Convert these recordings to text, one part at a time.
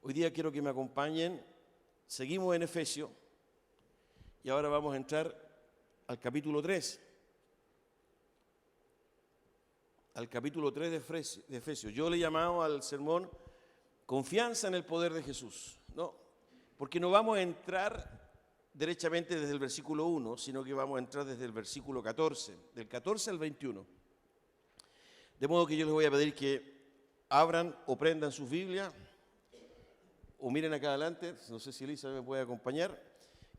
Hoy día quiero que me acompañen. Seguimos en Efesios y ahora vamos a entrar al capítulo 3. Al capítulo 3 de Efesios. Yo le he llamado al sermón Confianza en el poder de Jesús. No, porque no vamos a entrar derechamente desde el versículo 1, sino que vamos a entrar desde el versículo 14, del 14 al 21. De modo que yo les voy a pedir que abran o prendan sus Biblias o miren acá adelante, no sé si Elisa me puede acompañar,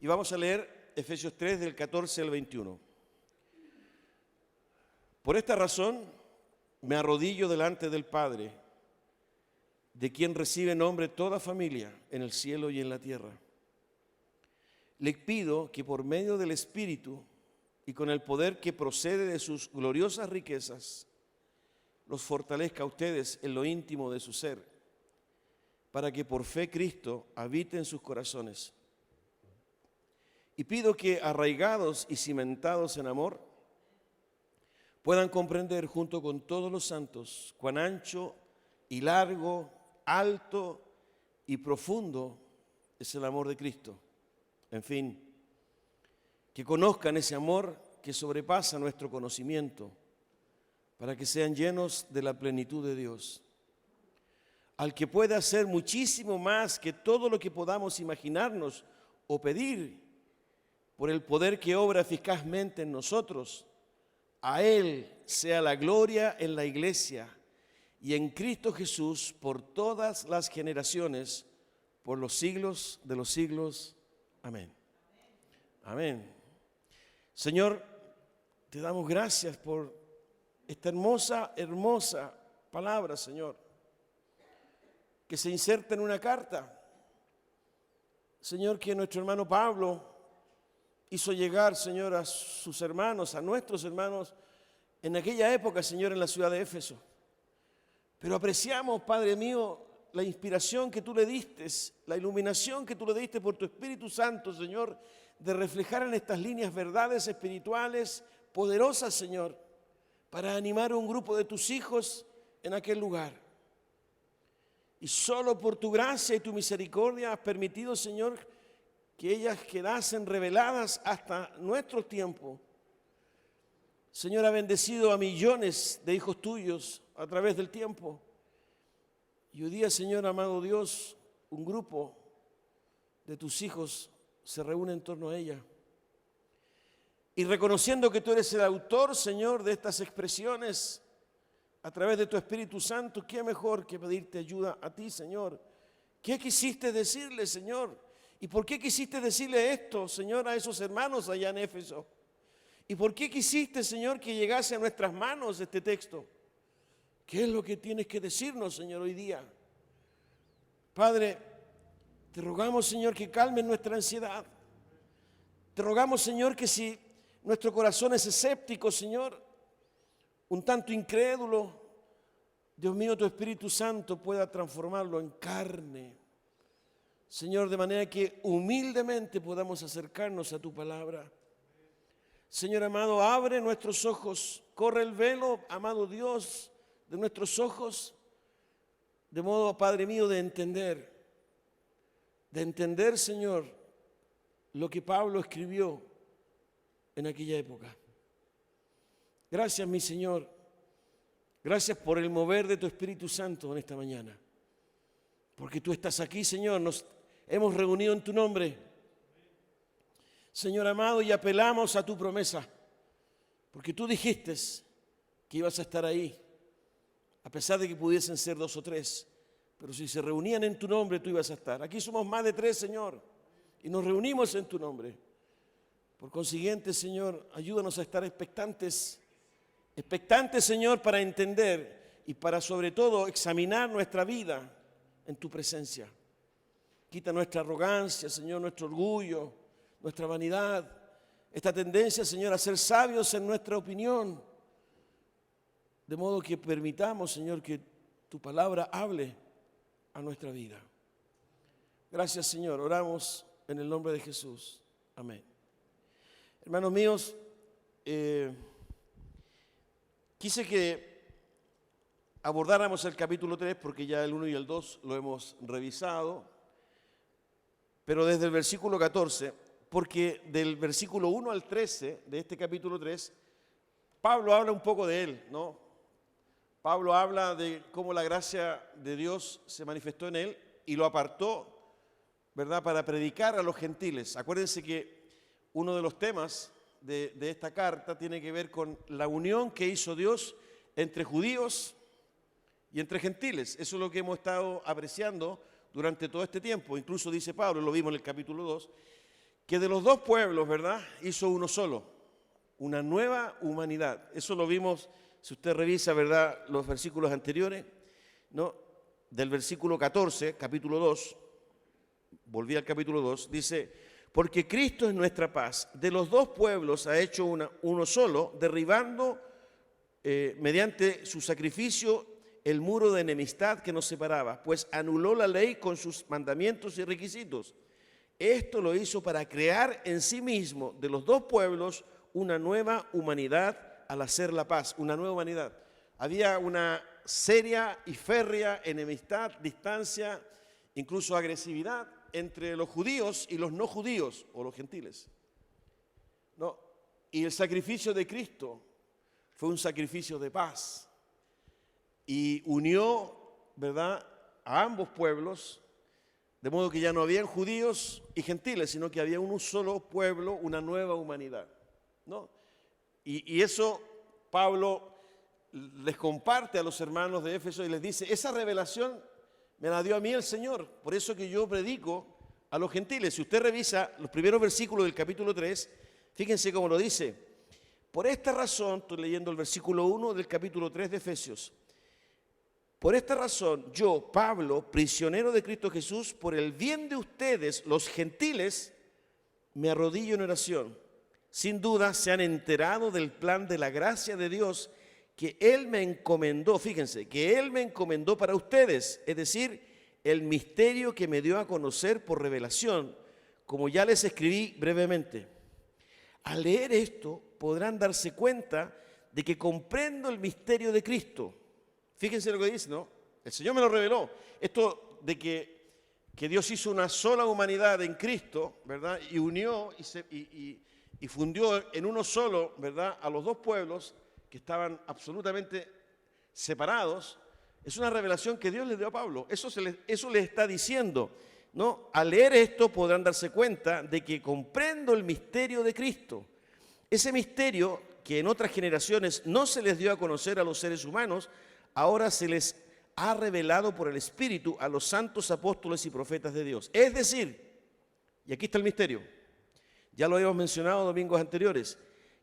y vamos a leer Efesios 3 del 14 al 21. Por esta razón me arrodillo delante del Padre, de quien recibe nombre toda familia en el cielo y en la tierra. Le pido que por medio del Espíritu y con el poder que procede de sus gloriosas riquezas, los fortalezca a ustedes en lo íntimo de su ser, para que por fe Cristo habite en sus corazones. Y pido que, arraigados y cimentados en amor, puedan comprender junto con todos los santos cuán ancho y largo, alto y profundo es el amor de Cristo. En fin, que conozcan ese amor que sobrepasa nuestro conocimiento, para que sean llenos de la plenitud de Dios, al que puede hacer muchísimo más que todo lo que podamos imaginarnos o pedir, por el poder que obra eficazmente en nosotros. A Él sea la gloria en la Iglesia y en Cristo Jesús por todas las generaciones, por los siglos de los siglos. Amén. Amén. Señor, te damos gracias por esta hermosa palabra, Señor, que se inserta en una carta, Señor, que nuestro hermano Pablo hizo llegar, Señor, a sus hermanos, a nuestros hermanos, en aquella época, Señor, en la ciudad de Éfeso. Pero apreciamos, Padre mío, la inspiración que tú le diste, la iluminación que tú le diste por tu Espíritu Santo, Señor, de reflejar en estas líneas verdades espirituales poderosas, Señor, para animar a un grupo de tus hijos en aquel lugar. Y solo por tu gracia y tu misericordia has permitido, Señor, que ellas quedasen reveladas hasta nuestros tiempos. Señor, ha bendecido a millones de hijos tuyos a través del tiempo. Y hoy día, Señor, amado Dios, un grupo de tus hijos se reúne en torno a ella. Y reconociendo que tú eres el autor, Señor, de estas expresiones, a través de tu Espíritu Santo, ¿qué mejor que pedirte ayuda a ti, Señor? ¿Qué quisiste decirle, Señor? ¿Y por qué quisiste decirle esto, Señor, a esos hermanos allá en Éfeso? ¿Y por qué quisiste, Señor, que llegase a nuestras manos este texto? ¿Qué es lo que tienes que decirnos, Señor, hoy día? Padre, te rogamos, Señor, que calmes nuestra ansiedad. Te rogamos, Señor, que si nuestro corazón es escéptico, Señor, un tanto incrédulo, Dios mío, tu Espíritu Santo pueda transformarlo en carne. Señor, de manera que humildemente podamos acercarnos a tu palabra. Señor amado, abre nuestros ojos, corre el velo, amado Dios, de nuestros ojos, de modo, Padre mío, de entender, Señor, lo que Pablo escribió en aquella época. Gracias, mi Señor. Gracias por el mover de tu Espíritu Santo en esta mañana. Porque tú estás aquí, Señor. Nos hemos reunido en tu nombre. Señor amado, y apelamos a tu promesa. Porque tú dijiste que ibas a estar ahí. A pesar de que pudiesen ser 2 o 3. Pero si se reunían en tu nombre, tú ibas a estar. Aquí somos más de 3, Señor. Y nos reunimos en tu nombre. Por consiguiente, Señor, ayúdanos a estar expectantes. Expectantes, Señor, para entender y para sobre todo examinar nuestra vida en tu presencia. Quita nuestra arrogancia, Señor, nuestro orgullo, nuestra vanidad, esta tendencia, Señor, a ser sabios en nuestra opinión. De modo que permitamos, Señor, que tu palabra hable a nuestra vida. Gracias, Señor. Oramos en el nombre de Jesús. Amén. Hermanos míos, quise que abordáramos el capítulo 3, porque ya el 1 y el 2 lo hemos revisado, pero desde el versículo 14, porque del versículo 1 al 13 de este capítulo 3, Pablo habla un poco de él, ¿no? Pablo habla de cómo la gracia de Dios se manifestó en él y lo apartó, ¿verdad?, para predicar a los gentiles. Acuérdense que uno de los temas de esta carta tiene que ver con la unión que hizo Dios entre judíos y entre gentiles. Eso es lo que hemos estado apreciando durante todo este tiempo. Incluso dice Pablo, lo vimos en el capítulo 2, que de los dos pueblos, ¿verdad?, hizo uno solo, una nueva humanidad. Eso lo vimos, si usted revisa, ¿verdad?, los versículos anteriores, ¿no? Del versículo 14, capítulo 2, volví al capítulo 2, dice: porque Cristo es nuestra paz, de los dos pueblos ha hecho uno solo, derribando mediante su sacrificio el muro de enemistad que nos separaba, pues anuló la ley con sus mandamientos y requisitos. Esto lo hizo para crear en sí mismo de los dos pueblos una nueva humanidad al hacer la paz, una nueva humanidad. Había una seria y férrea enemistad, distancia, incluso agresividad entre los judíos y los no judíos o los gentiles, ¿no? Y el sacrificio de Cristo fue un sacrificio de paz y unió, ¿verdad?, a ambos pueblos, de modo que ya no habían judíos y gentiles, sino que había un solo pueblo, una nueva humanidad, ¿no? Y eso Pablo les comparte a los hermanos de Éfeso y les dice: esa revelación me la dio a mí el Señor, por eso que yo predico a los gentiles. Si usted revisa los primeros versículos del capítulo 3, fíjense cómo lo dice. Por esta razón, estoy leyendo el versículo 1 del capítulo 3 de Efesios. Por esta razón, yo, Pablo, prisionero de Cristo Jesús, por el bien de ustedes, los gentiles, me arrodillo en oración. Sin duda se han enterado del plan de la gracia de Dios que Él me encomendó, fíjense, que Él me encomendó para ustedes, es decir, el misterio que me dio a conocer por revelación, como ya les escribí brevemente. Al leer esto podrán darse cuenta de que comprendo el misterio de Cristo. Fíjense lo que dice, ¿no? El Señor me lo reveló. Esto de que Dios hizo una sola humanidad en Cristo, ¿verdad? Y unió y fundió en uno solo, ¿verdad?, a los dos pueblos que estaban absolutamente separados. Es una revelación que Dios le dio a Pablo. Eso le está diciendo, ¿no? Al leer esto podrán darse cuenta de que comprendo el misterio de Cristo. Ese misterio que en otras generaciones no se les dio a conocer a los seres humanos, ahora se les ha revelado por el Espíritu a los santos apóstoles y profetas de Dios. Es decir, y aquí está el misterio, ya lo habíamos mencionado domingos anteriores,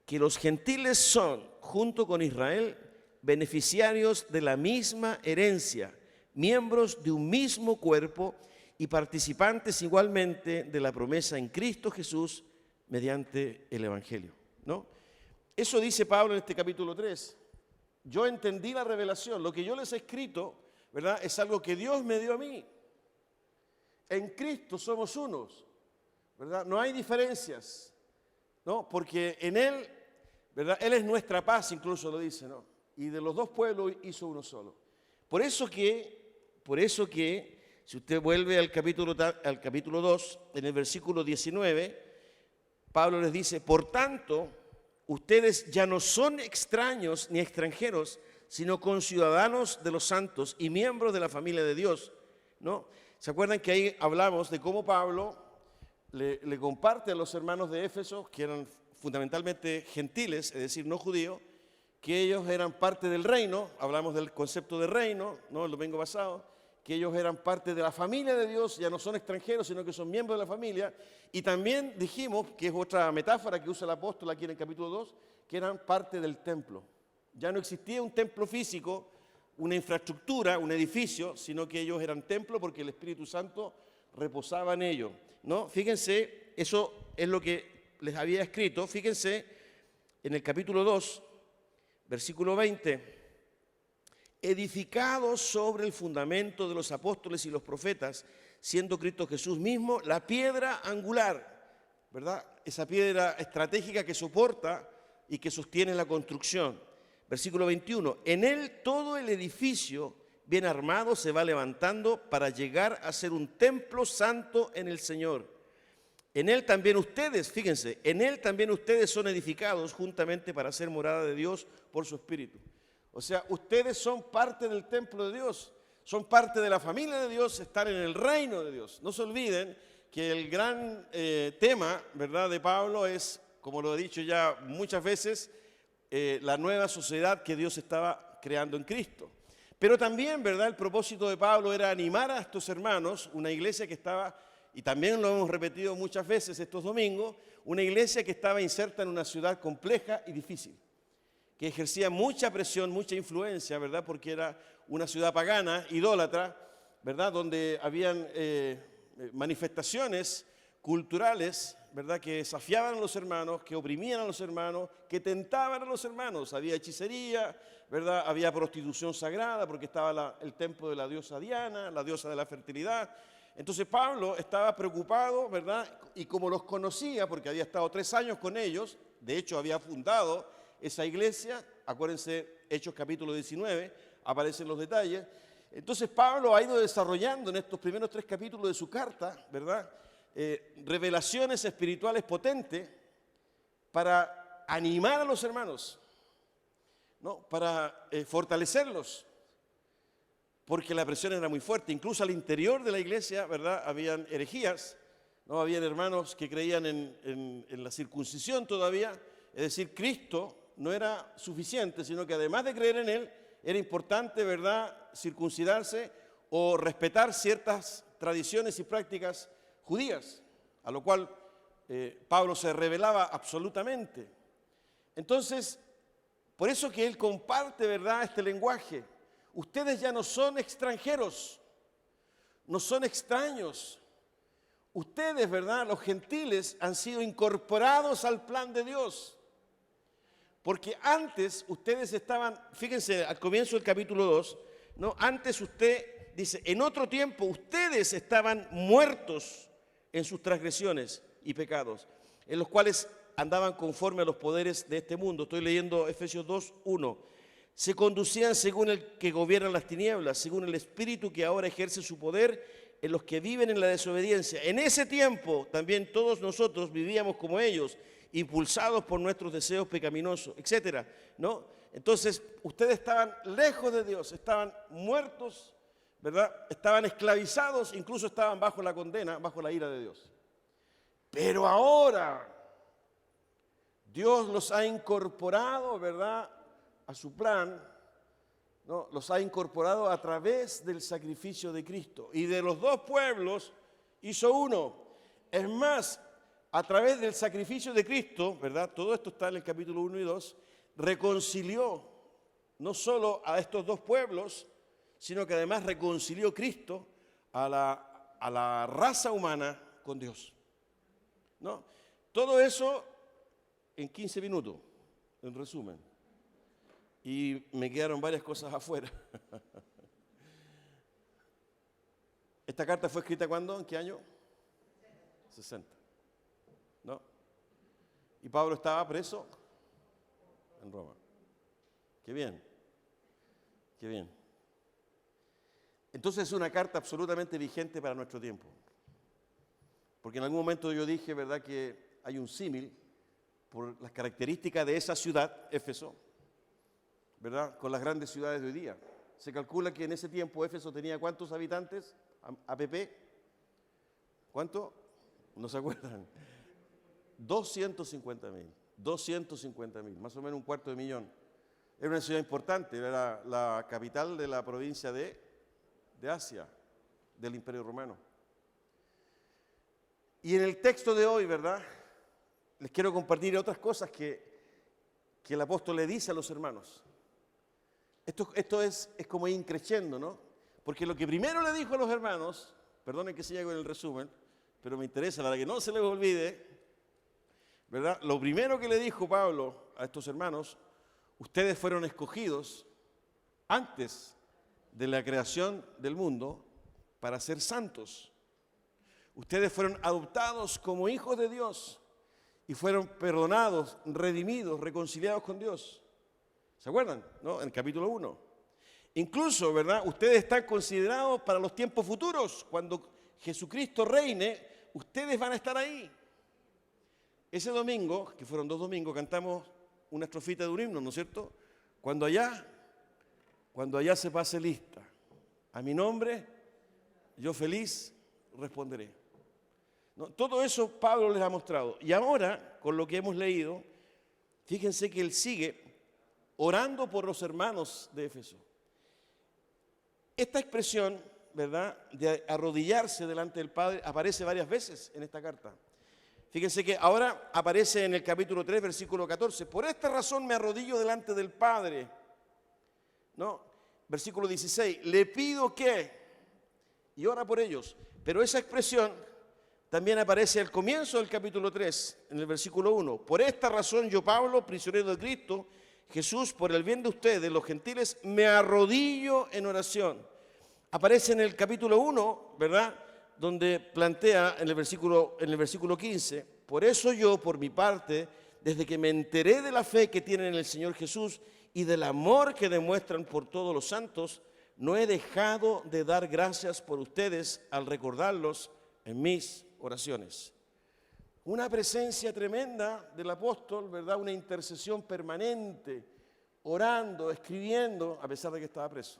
que los gentiles son, junto con Israel, beneficiarios de la misma herencia, miembros de un mismo cuerpo y participantes igualmente de la promesa en Cristo Jesús mediante el Evangelio, ¿no? Eso dice Pablo en este capítulo 3. Yo entendí la revelación, lo que yo les he escrito, ¿verdad?, es algo que Dios me dio a mí. En Cristo somos unos, ¿verdad? No hay diferencias, ¿no? Porque en Él, ¿verdad?, Él es nuestra paz, incluso lo dice, ¿no? Y de los dos pueblos hizo uno solo. Por eso que, si usted vuelve al capítulo 2, en el versículo 19, Pablo les dice: por tanto, ustedes ya no son extraños ni extranjeros, sino conciudadanos de los santos y miembros de la familia de Dios, ¿no? ¿Se acuerdan que ahí hablamos de cómo Pablo le comparte a los hermanos de Éfeso, que eran fundamentalmente gentiles, es decir, no judíos, que ellos eran parte del reino? Hablamos del concepto de reino, ¿no?, el domingo pasado, que ellos eran parte de la familia de Dios, ya no son extranjeros, sino que son miembros de la familia. Y también dijimos, que es otra metáfora que usa el apóstol aquí en el capítulo 2, que eran parte del templo. Ya no existía un templo físico, una infraestructura, un edificio, sino que ellos eran templo porque el Espíritu Santo reposaba en ellos, ¿no? Fíjense, eso es lo que les había escrito. Fíjense en el capítulo 2, versículo 20. Edificados sobre el fundamento de los apóstoles y los profetas, siendo Cristo Jesús mismo la piedra angular, ¿verdad? Esa piedra estratégica que soporta y que sostiene la construcción. Versículo 21, en él todo el edificio bien armado se va levantando para llegar a ser un templo santo en el Señor. En él también ustedes, fíjense, en él también ustedes son edificados juntamente para ser morada de Dios por su Espíritu. O sea, ustedes son parte del templo de Dios, son parte de la familia de Dios, están en el reino de Dios. No se olviden que el gran tema, ¿verdad?, de Pablo es, como lo he dicho ya muchas veces, la nueva sociedad que Dios estaba creando en Cristo. Pero también, ¿verdad?, el propósito de Pablo era animar a estos hermanos, una iglesia que estaba, y también lo hemos repetido muchas veces estos domingos, una iglesia que estaba inserta en una ciudad compleja y difícil, que ejercía mucha presión, mucha influencia, ¿verdad?, porque era una ciudad pagana, idólatra, ¿verdad?, donde habían manifestaciones culturales, ¿verdad?, que desafiaban a los hermanos, que oprimían a los hermanos, que tentaban a los hermanos. Había hechicería, ¿verdad?, había prostitución sagrada, porque estaba el templo de la diosa Diana, la diosa de la fertilidad. Entonces Pablo estaba preocupado, ¿verdad?, y como los conocía, porque había estado 3 años con ellos, de hecho había fundado esa iglesia, acuérdense, Hechos capítulo 19, aparecen los detalles. Entonces Pablo ha ido desarrollando en estos primeros 3 capítulos de su carta, ¿verdad?, revelaciones espirituales potentes para animar a los hermanos, ¿no?, para fortalecerlos, porque la presión era muy fuerte. Incluso al interior de la iglesia, ¿verdad?, habían herejías, ¿no?, habían hermanos que creían en la circuncisión todavía, es decir, Cristo no era suficiente, sino que además de creer en Él, era importante, ¿verdad?, circuncidarse o respetar ciertas tradiciones y prácticas judías, a lo cual Pablo se rebelaba absolutamente. Entonces, por eso que él comparte, ¿verdad?, este lenguaje. Ustedes ya no son extranjeros, no son extraños. Ustedes, ¿verdad?, los gentiles, han sido incorporados al plan de Dios. Porque antes ustedes estaban, fíjense, al comienzo del capítulo 2, ¿no?, antes usted dice, en otro tiempo ustedes estaban muertos en sus transgresiones y pecados, en los cuales andaban conforme a los poderes de este mundo. Estoy leyendo Efesios 2, 1. Se conducían según el que gobierna las tinieblas, según el espíritu que ahora ejerce su poder en los que viven en la desobediencia. En ese tiempo también todos nosotros vivíamos como ellos, impulsados por nuestros deseos pecaminosos, etcétera, ¿no? Entonces, ustedes estaban lejos de Dios, estaban muertos, ¿verdad?, estaban esclavizados, incluso estaban bajo la condena, bajo la ira de Dios. Pero ahora Dios los ha incorporado, ¿verdad?, a su plan, ¿no?, los ha incorporado a través del sacrificio de Cristo. Y de los 2 pueblos hizo uno. Es más, a través del sacrificio de Cristo, ¿verdad?, todo esto está en el capítulo 1 y 2, reconcilió no solo a estos 2 pueblos, sino que además reconcilió Cristo a la raza humana con Dios, ¿no? Todo eso en 15 minutos, en resumen. Y me quedaron varias cosas afuera. ¿Esta carta fue escrita cuándo? ¿En qué año? 60. ¿No? Y Pablo estaba preso en Roma. Qué bien. Qué bien. Entonces es una carta absolutamente vigente para nuestro tiempo. Porque en algún momento yo dije, ¿verdad?, que hay un símil por las características de esa ciudad, Éfeso, ¿verdad?, con las grandes ciudades de hoy día. Se calcula que en ese tiempo Éfeso tenía ¿cuántos habitantes? APP. ¿Cuánto? ¿No se acuerdan? 250.000. 250.000, más o menos 250.000. Era una ciudad importante, era la capital de la provincia de Asia, del Imperio Romano. Y en el texto de hoy, ¿verdad?, les quiero compartir otras cosas que el apóstol le dice a los hermanos. Esto es como ir creciendo, ¿no? Porque lo que primero le dijo a los hermanos, perdonen que siga con el resumen, pero me interesa para que no se les olvide, ¿verdad? Lo primero que le dijo Pablo a estos hermanos, ustedes fueron escogidos antes de la creación del mundo para ser santos. Ustedes fueron adoptados como hijos de Dios y fueron perdonados, redimidos, reconciliados con Dios. ¿Se acuerdan? ¿No? En el capítulo 1. Incluso, ¿verdad? Ustedes están considerados para los tiempos futuros. Cuando Jesucristo reine, ustedes van a estar ahí. Ese domingo, que fueron 2 domingos, cantamos una estrofita de un himno, ¿no es cierto? Cuando allá se pase lista, a mi nombre, yo feliz responderé. ¿No? Todo eso Pablo les ha mostrado. Y ahora, con lo que hemos leído, fíjense que él sigue orando por los hermanos de Éfeso. Esta expresión, ¿verdad?, de arrodillarse delante del Padre, aparece varias veces en esta carta. Fíjense que ahora aparece en el capítulo 3, versículo 14. Por esta razón me arrodillo delante del Padre. ¿No? Versículo 16. Le pido que, y ora por ellos. Pero esa expresión también aparece al comienzo del capítulo 3, en el versículo 1. Por esta razón yo, Pablo, prisionero de Cristo Jesús, por el bien de ustedes, los gentiles, me arrodillo en oración. Aparece en el capítulo 1, ¿verdad?, donde plantea en el versículo 15, por eso yo, por mi parte, desde que me enteré de la fe que tienen en el Señor Jesús y del amor que demuestran por todos los santos, no he dejado de dar gracias por ustedes al recordarlos en mis oraciones. Una presencia tremenda del apóstol, ¿verdad?, una intercesión permanente, orando, escribiendo, a pesar de que estaba preso.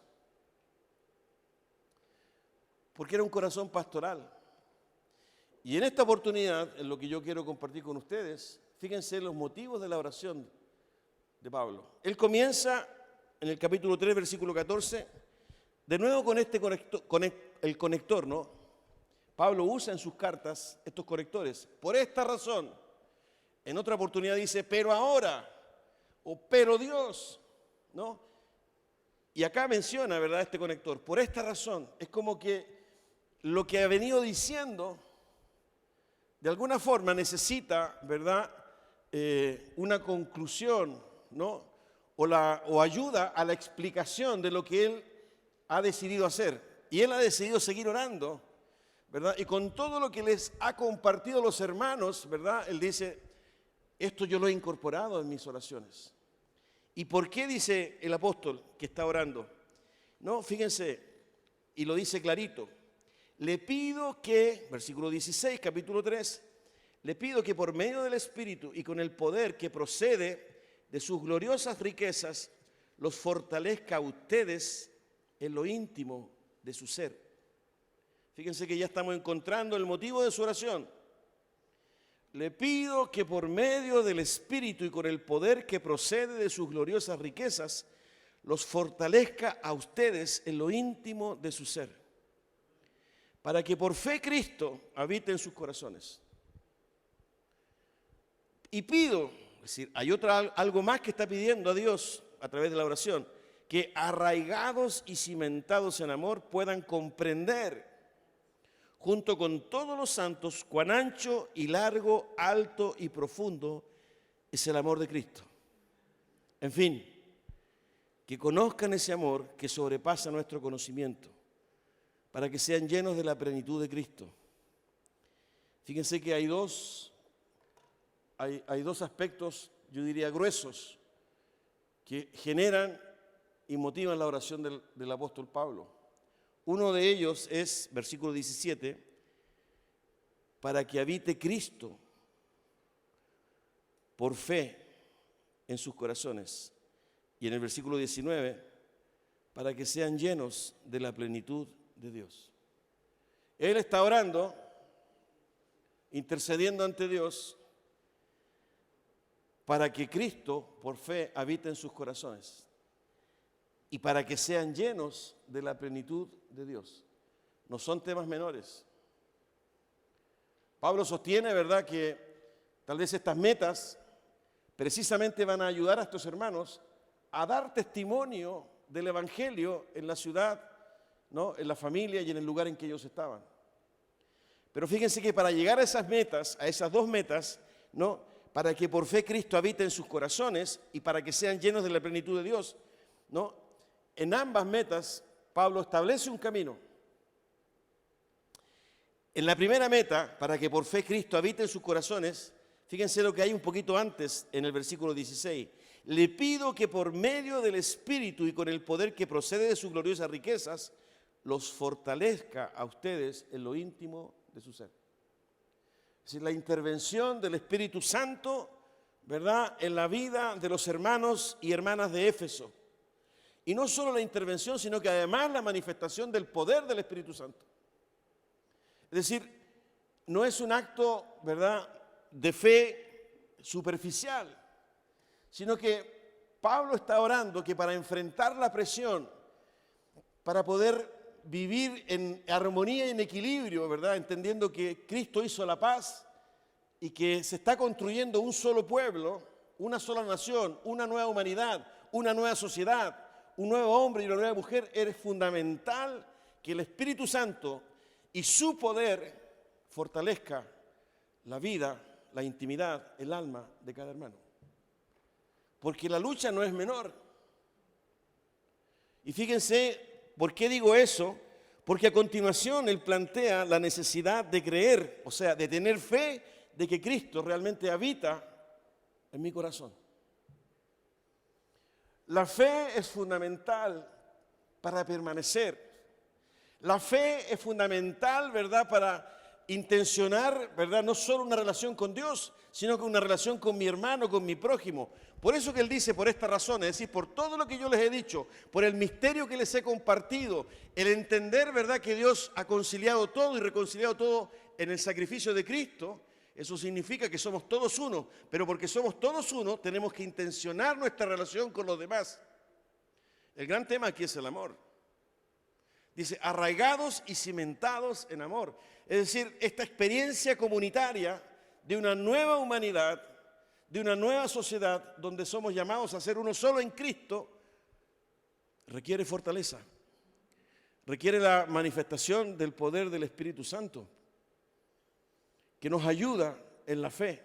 Porque era un corazón pastoral. Y en esta oportunidad, en lo que yo quiero compartir con ustedes, fíjense los motivos de la oración de Pablo. Él comienza en el capítulo 3, versículo 14, de nuevo con el conector, ¿no? Pablo usa en sus cartas estos conectores. Por esta razón, en otra oportunidad dice, pero ahora, o pero Dios, ¿no? Y acá menciona, ¿verdad?, este conector. Por esta razón, es como que lo que ha venido diciendo, de alguna forma necesita, ¿verdad?, una conclusión, ¿no? O ayuda a la explicación de lo que él ha decidido hacer. Y él ha decidido seguir orando, ¿verdad? Y con todo lo que les ha compartido los hermanos, ¿verdad?, él dice, esto yo lo he incorporado en mis oraciones. ¿Y por qué dice el apóstol que está orando? No, fíjense, y lo dice clarito. Le pido que, versículo 16, capítulo 3, le pido que por medio del Espíritu y con el poder que procede de sus gloriosas riquezas, los fortalezca a ustedes en lo íntimo de su ser. Fíjense que ya estamos encontrando el motivo de su oración. Le pido que por medio del Espíritu y con el poder que procede de sus gloriosas riquezas, los fortalezca a ustedes en lo íntimo de su ser, para que por fe Cristo habite en sus corazones. Y pido, es decir, hay algo más que está pidiendo a Dios a través de la oración, que arraigados y cimentados en amor puedan comprender, junto con todos los santos, cuán ancho y largo, alto y profundo es el amor de Cristo. En fin, que conozcan ese amor que sobrepasa nuestro conocimiento, para que sean llenos de la plenitud de Cristo. Fíjense que hay dos aspectos, yo diría gruesos, que generan y motivan la oración del apóstol Pablo. Uno de ellos es, versículo 17, para que habite Cristo por fe en sus corazones. Y en el versículo 19, para que sean llenos de la plenitud de Dios. Él está orando, intercediendo ante Dios, para que Cristo, por fe, habite en sus corazones y para que sean llenos de la plenitud de Dios. No son temas menores. Pablo sostiene, ¿verdad?, que tal vez estas metas precisamente van a ayudar a estos hermanos a dar testimonio del Evangelio en la ciudad, ¿no?, en la familia y en el lugar en que ellos estaban. Pero fíjense que para llegar a esas metas, a esas dos metas, ¿no?, para que por fe Cristo habite en sus corazones y para que sean llenos de la plenitud de Dios, ¿no?, en ambas metas Pablo establece un camino. En la primera meta, para que por fe Cristo habite en sus corazones, fíjense lo que hay un poquito antes en el versículo 16. le pido que por medio del Espíritu y con el poder que procede de sus gloriosas riquezas, los fortalezca a ustedes en lo íntimo de su ser. Es decir, la intervención del Espíritu Santo, ¿verdad?, en la vida de los hermanos y hermanas de Éfeso. Y no solo la intervención, sino que además la manifestación del poder del Espíritu Santo. Es decir, no es un acto, ¿verdad?, de fe superficial, sino que Pablo está orando que para enfrentar la presión, para poder vivir en armonía y en equilibrio, ¿verdad?, entendiendo que Cristo hizo la paz y que se está construyendo un solo pueblo, una sola nación, una nueva humanidad, una nueva sociedad, un nuevo hombre y una nueva mujer, es fundamental que el Espíritu Santo y su poder fortalezca la vida, la intimidad, el alma de cada hermano. Porque la lucha no es menor. Y fíjense, ¿por qué digo eso? Porque a continuación él plantea la necesidad de creer, o sea, de tener fe de que Cristo realmente habita en mi corazón. La fe es fundamental para permanecer. La fe es fundamental, ¿verdad?, para intencionar, ¿verdad?, no solo una relación con Dios, sino que una relación con mi hermano, con mi prójimo. Por eso que él dice, por esta razón, es decir, por todo lo que yo les he dicho, por el misterio que les he compartido, el entender, ¿verdad?, que Dios ha conciliado todo y reconciliado todo en el sacrificio de Cristo. Eso significa que somos todos uno, pero porque somos todos uno, tenemos que intencionar nuestra relación con los demás. El gran tema aquí es el amor. Dice, arraigados y cimentados en amor. Es decir, esta experiencia comunitaria de una nueva humanidad, de una nueva sociedad, donde somos llamados a ser uno solo en Cristo, requiere fortaleza. Requiere la manifestación del poder del Espíritu Santo, que nos ayuda en la fe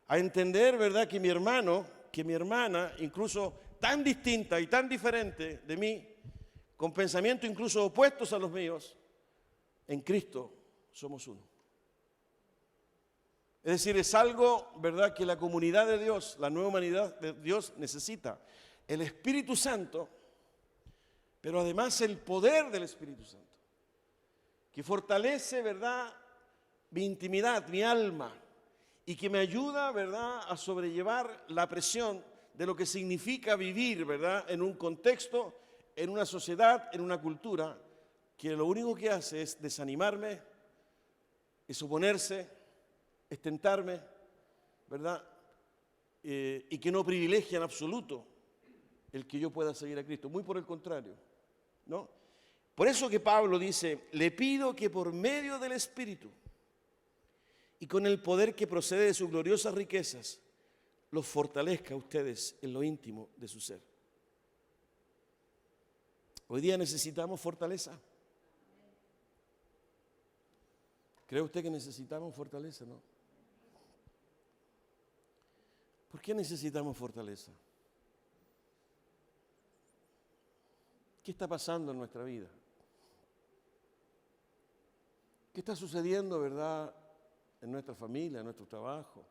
a entender, ¿verdad?, que mi hermano, que mi hermana, incluso tan distinta y tan diferente de mí, con pensamientos incluso opuestos a los míos, en Cristo somos uno. Es decir, es algo, ¿verdad?, que la comunidad de Dios, la nueva humanidad de Dios necesita. El Espíritu Santo, pero además el poder del Espíritu Santo, que fortalece, ¿verdad?, mi intimidad, mi alma, y que me ayuda, ¿verdad?, a sobrellevar la presión de lo que significa vivir, ¿verdad?, en un contexto, en una sociedad, en una cultura, que lo único que hace es desanimarme, es oponerse, es tentarme, ¿verdad?, y que no privilegia en absoluto el que yo pueda seguir a Cristo. Muy por el contrario, ¿no? Por eso que Pablo dice, le pido que por medio del Espíritu y con el poder que procede de sus gloriosas riquezas, los fortalezca a ustedes en lo íntimo de su ser. Hoy día necesitamos fortaleza. ¿Cree usted que necesitamos fortaleza, no? ¿Por qué necesitamos fortaleza? ¿Qué está pasando en nuestra vida? ¿Qué está sucediendo, verdad, en nuestra familia, en nuestro trabajo?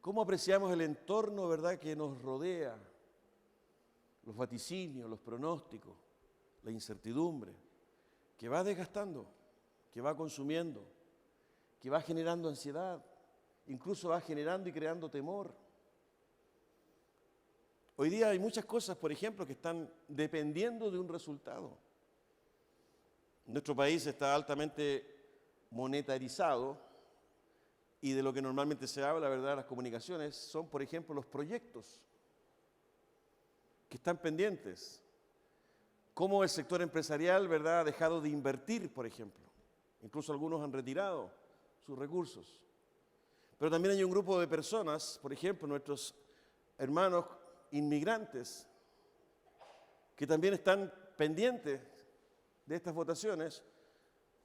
¿Cómo apreciamos el entorno, verdad, que nos rodea? Los vaticinios, los pronósticos, la incertidumbre, que va desgastando, que va consumiendo, que va generando ansiedad, incluso va generando y creando temor. Hoy día hay muchas cosas, por ejemplo, que están dependiendo de un resultado. Nuestro país está altamente monetarizado y de lo que normalmente se habla, ¿verdad?, las comunicaciones son, por ejemplo, los proyectos que están pendientes. Cómo el sector empresarial, ¿verdad?, ha dejado de invertir, por ejemplo. Incluso algunos han retirado sus recursos. Pero también hay un grupo de personas, por ejemplo, nuestros hermanos inmigrantes, que también están pendientes de estas votaciones,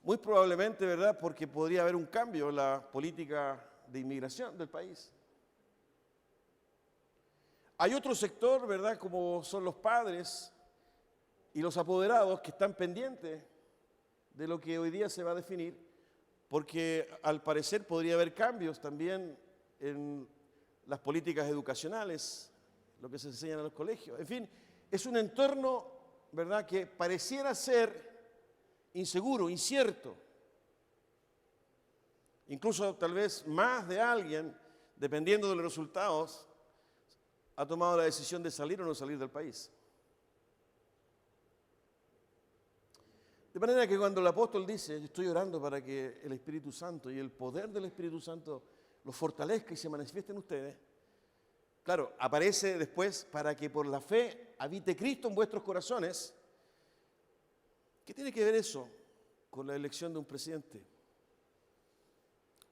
muy probablemente, ¿verdad?, porque podría haber un cambio en la política de inmigración del país. Hay otro sector, ¿verdad?, como son los padres y los apoderados que están pendientes de lo que hoy día se va a definir, porque al parecer podría haber cambios también en las políticas educacionales, lo que se enseña en los colegios. En fin, es un entorno, ¿verdad?, que pareciera ser inseguro, incierto. Incluso tal vez más de alguien, dependiendo de los resultados, ha tomado la decisión de salir o no salir del país. De manera que cuando el apóstol dice, estoy orando para que el Espíritu Santo y el poder del Espíritu Santo los fortalezca y se manifieste en ustedes, claro, aparece después para que por la fe habite Cristo en vuestros corazones. ¿Qué tiene que ver eso con la elección de un presidente?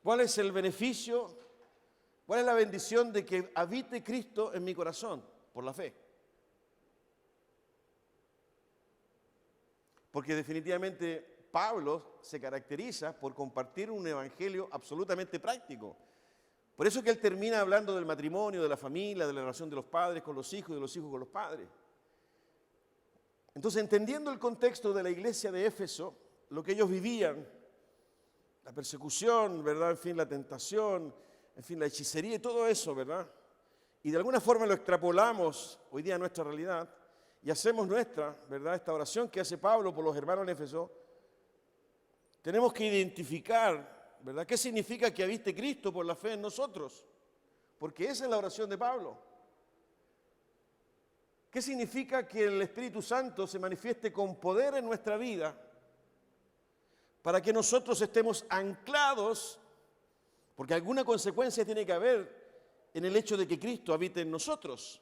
¿Cuál es el beneficio? ¿Cuál es la bendición de que habite Cristo en mi corazón? Por la fe. Porque definitivamente Pablo se caracteriza por compartir un evangelio absolutamente práctico. Por eso que él termina hablando del matrimonio, de la familia, de la relación de los padres con los hijos y de los hijos con los padres. Entonces, entendiendo el contexto de la iglesia de Éfeso, lo que ellos vivían, la persecución, ¿verdad? En fin, la tentación, en fin, la hechicería y todo eso, ¿verdad? Y de alguna forma lo extrapolamos hoy día a nuestra realidad y hacemos nuestra, ¿verdad? Esta oración que hace Pablo por los hermanos en Éfeso, tenemos que identificar, ¿verdad?, qué significa que habite Cristo por la fe en nosotros, porque esa es la oración de Pablo. ¿Qué significa que el Espíritu Santo se manifieste con poder en nuestra vida para que nosotros estemos anclados, porque alguna consecuencia tiene que haber en el hecho de que Cristo habite en nosotros?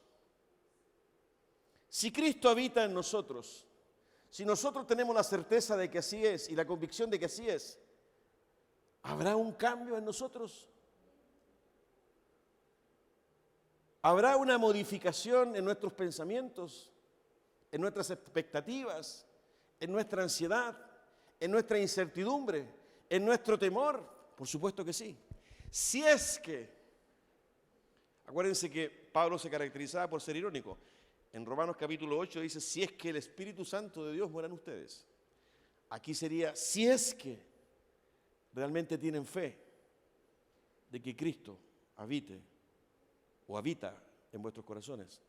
Si Cristo habita en nosotros, si nosotros tenemos la certeza de que así es y la convicción de que así es, ¿habrá un cambio en nosotros? ¿Habrá una modificación en nuestros pensamientos, en nuestras expectativas, en nuestra ansiedad, en nuestra incertidumbre, en nuestro temor? Por supuesto que sí. Si es que, acuérdense que Pablo se caracterizaba por ser irónico. En Romanos capítulo 8 dice, si es que el Espíritu Santo de Dios mora en ustedes. Aquí sería, si es que realmente tienen fe de que Cristo habite o habita en vuestros corazones.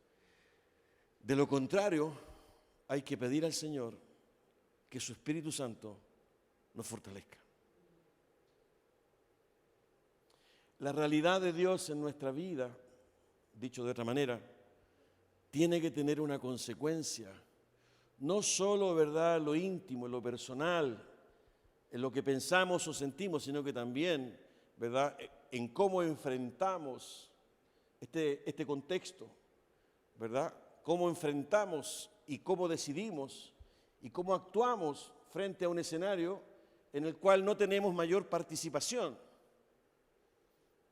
De lo contrario, hay que pedir al Señor que su Espíritu Santo nos fortalezca. La realidad de Dios en nuestra vida, dicho de otra manera, tiene que tener una consecuencia, no solo, ¿verdad?, en lo íntimo, en lo personal, en lo que pensamos o sentimos, sino que también, ¿verdad?, en cómo enfrentamos este contexto, ¿verdad? Cómo enfrentamos y cómo decidimos y cómo actuamos frente a un escenario en el cual no tenemos mayor participación.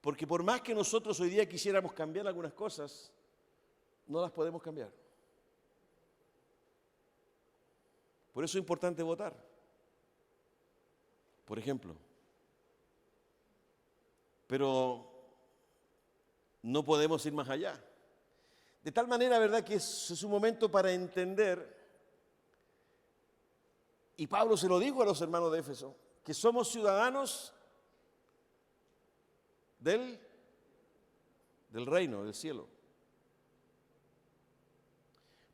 Porque por más que nosotros hoy día quisiéramos cambiar algunas cosas, no las podemos cambiar. Por eso es importante votar. Por ejemplo. Pero no podemos ir más allá. De tal manera, ¿verdad?, que es un momento para entender, y Pablo se lo dijo a los hermanos de Éfeso, que somos ciudadanos del reino, del cielo.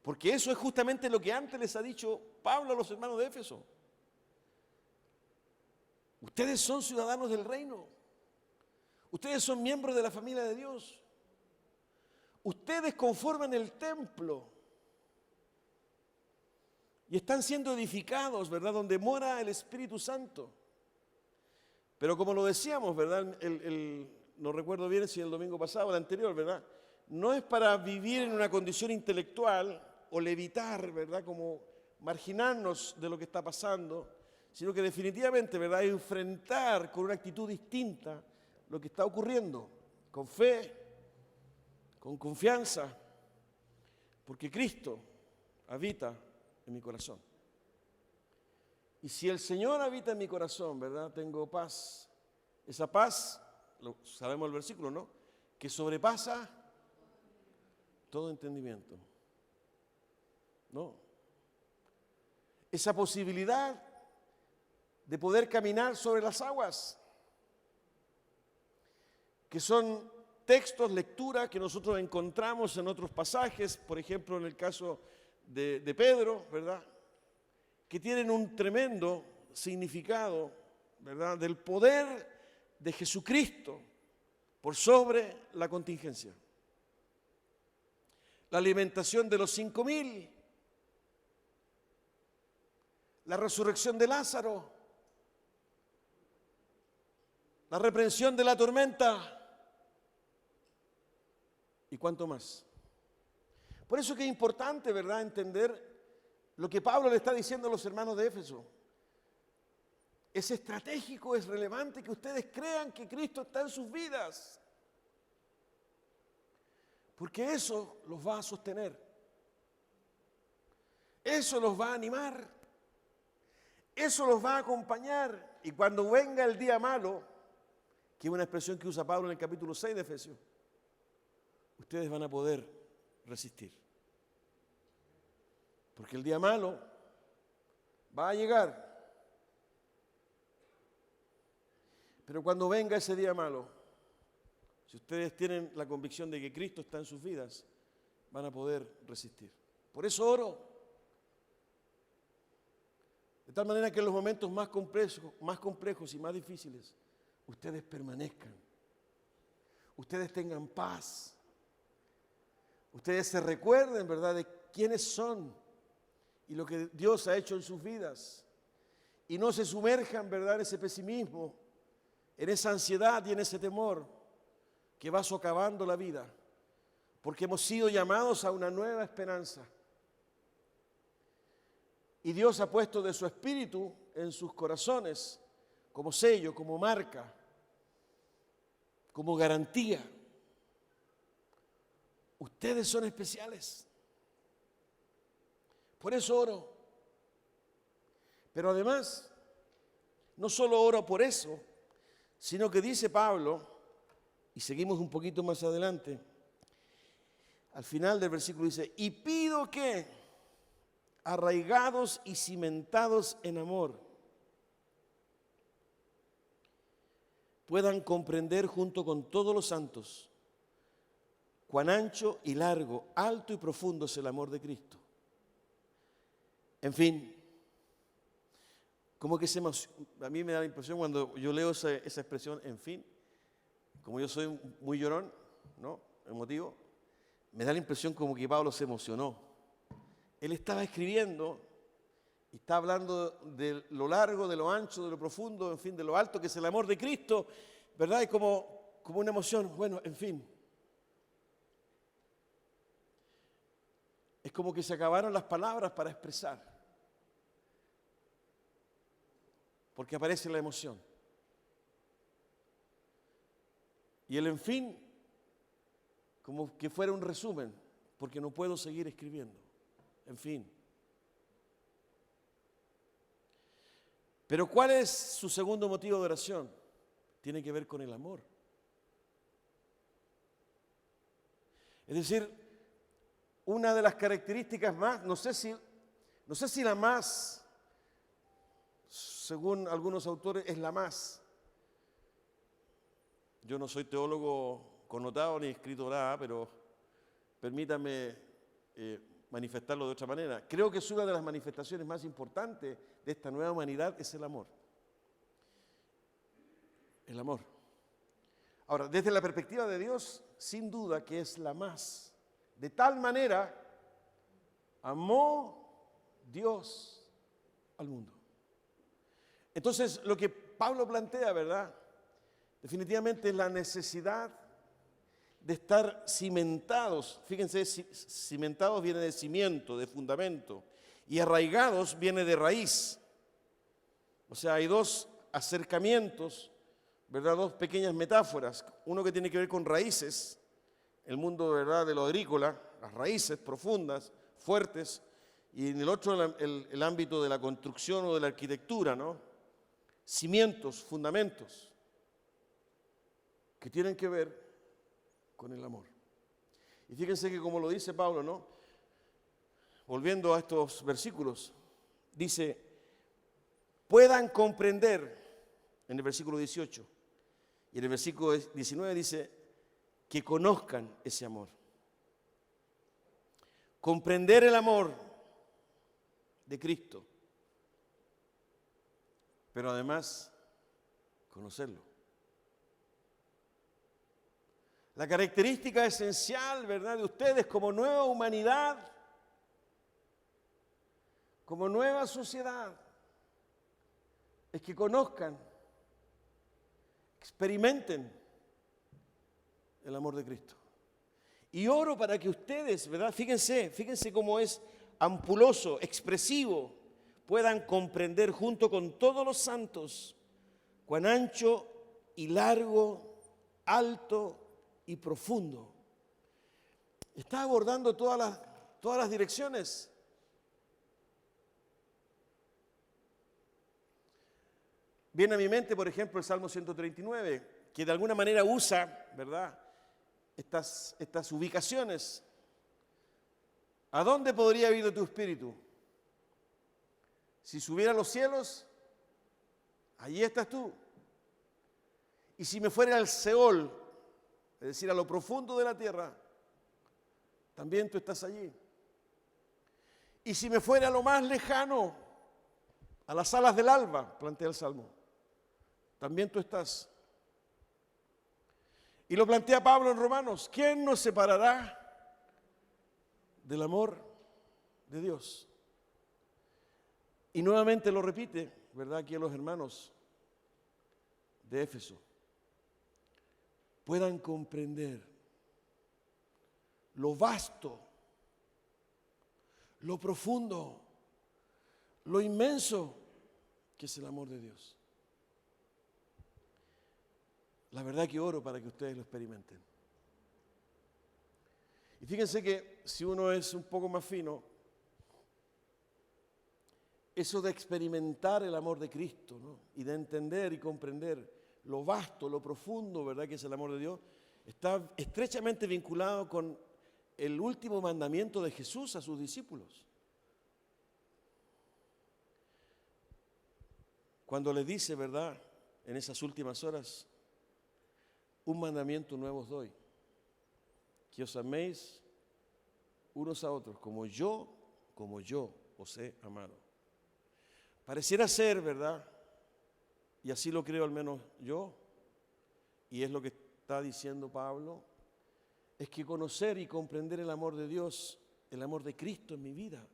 Porque eso es justamente lo que antes les ha dicho Pablo a los hermanos de Éfeso. Ustedes son ciudadanos del reino. Ustedes son miembros de la familia de Dios. Ustedes conforman el templo. Y están siendo edificados, ¿verdad?, donde mora el Espíritu Santo. Pero como lo decíamos, ¿verdad?, no recuerdo bien si el domingo pasado o el anterior, ¿verdad?, no es para vivir en una condición intelectual o levitar, ¿verdad?, como marginarnos de lo que está pasando, sino que definitivamente, ¿verdad?, enfrentar con una actitud distinta lo que está ocurriendo, con fe, con confianza, porque Cristo habita en mi corazón. Y si el Señor habita en mi corazón, ¿verdad?, tengo paz. Esa paz, sabemos el versículo, ¿no?, que sobrepasa todo entendimiento. ¿No? Esa posibilidad de poder caminar sobre las aguas, que son textos, lecturas que nosotros encontramos en otros pasajes, por ejemplo en el caso de Pedro, ¿verdad? Que tienen un tremendo significado, ¿verdad? Del poder de Jesucristo por sobre la contingencia. La alimentación de los 5,000, la resurrección de Lázaro, la reprensión de la tormenta y cuánto más. Por eso que es importante, ¿verdad?, entender lo que Pablo le está diciendo a los hermanos de Éfeso. Es estratégico, es relevante que ustedes crean que Cristo está en sus vidas, porque eso los va a sostener, eso los va a animar, eso los va a acompañar. Y cuando venga el día malo, que es una expresión que usa Pablo en el capítulo 6 de Efesios, ustedes van a poder resistir. Porque el día malo va a llegar. Pero cuando venga ese día malo, si ustedes tienen la convicción de que Cristo está en sus vidas, van a poder resistir. Por eso oro. De tal manera que en los momentos más complejos y más difíciles, ustedes permanezcan. Ustedes tengan paz. Ustedes se recuerden, ¿verdad?, de quiénes son y lo que Dios ha hecho en sus vidas. Y no se sumerjan, ¿verdad?, en ese pesimismo, en esa ansiedad y en ese temor que va socavando la vida. Porque hemos sido llamados a una nueva esperanza. Y Dios ha puesto de su espíritu en sus corazones como sello, como marca, como garantía. Ustedes son especiales. Por eso oro. Pero además, no solo oro por eso, sino que dice Pablo, y seguimos un poquito más adelante, al final del versículo dice, y pido que, arraigados y cimentados en amor, puedan comprender junto con todos los santos cuán ancho y largo, alto y profundo es el amor de Cristo. En fin, como que a mí me da la impresión cuando yo leo esa expresión, en fin, como yo soy muy llorón, ¿no?, emotivo, me da la impresión como que Pablo se emocionó. Él estaba escribiendo y está hablando de lo largo, de lo ancho, de lo profundo, en fin, de lo alto que es el amor de Cristo, ¿verdad? Y como una emoción, bueno, en fin. Es como que se acabaron las palabras para expresar, porque aparece la emoción. Y el en fin, como que fuera un resumen, porque no puedo seguir escribiendo. En fin. Pero ¿cuál es su segundo motivo de oración? Tiene que ver con el amor. Es decir, una de las características más, no sé si la más, según algunos autores, es la más. Yo no soy teólogo connotado ni escrito nada, pero permítame manifestarlo de otra manera. Creo que es una de las manifestaciones más importantes de esta nueva humanidad es el amor. El amor. Ahora, desde la perspectiva de Dios, sin duda que es la más. De tal manera, amó Dios al mundo. Entonces, lo que Pablo plantea, ¿verdad?, definitivamente es la necesidad de estar cimentados. Fíjense, cimentados viene de cimiento, de fundamento, y arraigados viene de raíz. O sea, hay dos acercamientos, ¿verdad?, dos pequeñas metáforas. Uno que tiene que ver con raíces, el mundo, ¿verdad?, de lo agrícola, las raíces profundas, fuertes, y en el otro el ámbito de la construcción o de la arquitectura, ¿no? Cimientos, fundamentos, que tienen que ver con el amor. Y fíjense que como lo dice Pablo, ¿no?, volviendo a estos versículos, dice, puedan comprender, en el versículo 18, y en el versículo 19 dice, que conozcan ese amor. Comprender el amor de Cristo, pero además conocerlo. La característica esencial, ¿verdad?, de ustedes como nueva humanidad, como nueva sociedad, es que conozcan, experimenten el amor de Cristo. Y oro para que ustedes, ¿verdad?, fíjense cómo es ampuloso, expresivo, puedan comprender junto con todos los santos cuán ancho y largo, alto y profundo. Está abordando todas las direcciones. Viene a mi mente, por ejemplo, el Salmo 139, que de alguna manera usa, ¿verdad?, estas ubicaciones. ¿A dónde podría ir tu espíritu? Si subiera a los cielos, allí estás tú. Y si me fuera al Seol, es decir, a lo profundo de la tierra, también tú estás allí. Y si me fuera a lo más lejano, a las alas del alba, plantea el Salmo, también tú estás. Y lo plantea Pablo en Romanos: ¿quién nos separará del amor de Dios? Y nuevamente lo repite, ¿verdad?, aquí a los hermanos de Éfeso, puedan comprender lo vasto, lo profundo, lo inmenso que es el amor de Dios. La verdad que oro para que ustedes lo experimenten. Y fíjense que si uno es un poco más fino, eso de experimentar el amor de Cristo, ¿no?, y de entender y comprender lo vasto, lo profundo, ¿verdad?, que es el amor de Dios, está estrechamente vinculado con el último mandamiento de Jesús a sus discípulos. Cuando les dice, ¿verdad?, en esas últimas horas: un mandamiento nuevo os doy, que os améis unos a otros, como yo os he amado. Pareciera ser, ¿verdad?, y así lo creo al menos yo, y es lo que está diciendo Pablo, es que conocer y comprender el amor de Dios, el amor de Cristo en mi vida,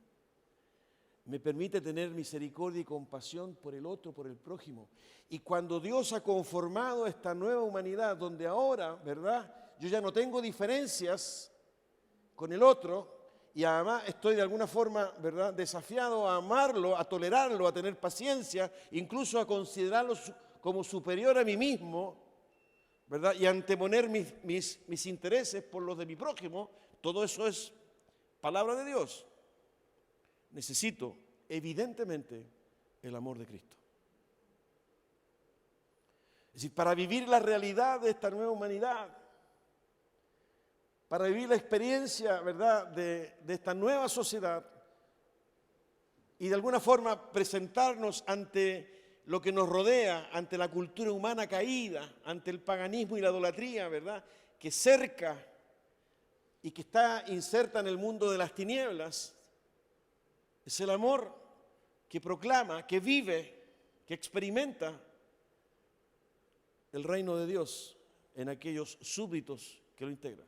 me permite tener misericordia y compasión por el otro, por el prójimo. Y cuando Dios ha conformado esta nueva humanidad, donde ahora, ¿verdad?, yo ya no tengo diferencias con el otro, y además estoy de alguna forma, ¿verdad?, desafiado a amarlo, a tolerarlo, a tener paciencia, incluso a considerarlo como superior a mí mismo, ¿verdad?, y anteponer mis intereses por los de mi prójimo. Todo eso es palabra de Dios. Necesito, evidentemente, el amor de Cristo. Es decir, para vivir la realidad de esta nueva humanidad, para vivir la experiencia, ¿verdad?, de esta nueva sociedad y de alguna forma presentarnos ante lo que nos rodea, ante la cultura humana caída, ante el paganismo y la idolatría, ¿verdad?, que cerca y que está inserta en el mundo de las tinieblas. Es el amor que proclama, que vive, que experimenta el reino de Dios en aquellos súbditos que lo integran.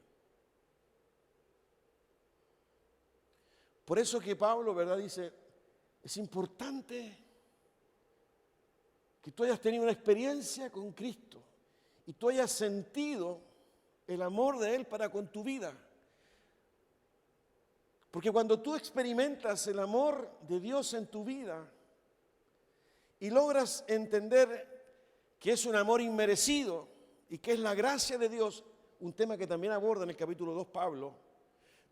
Por eso que Pablo, ¿verdad?, dice: es importante que tú hayas tenido una experiencia con Cristo y tú hayas sentido el amor de Él para con tu vida. Porque cuando tú experimentas el amor de Dios en tu vida y logras entender que es un amor inmerecido y que es la gracia de Dios, un tema que también aborda en el capítulo 2 Pablo,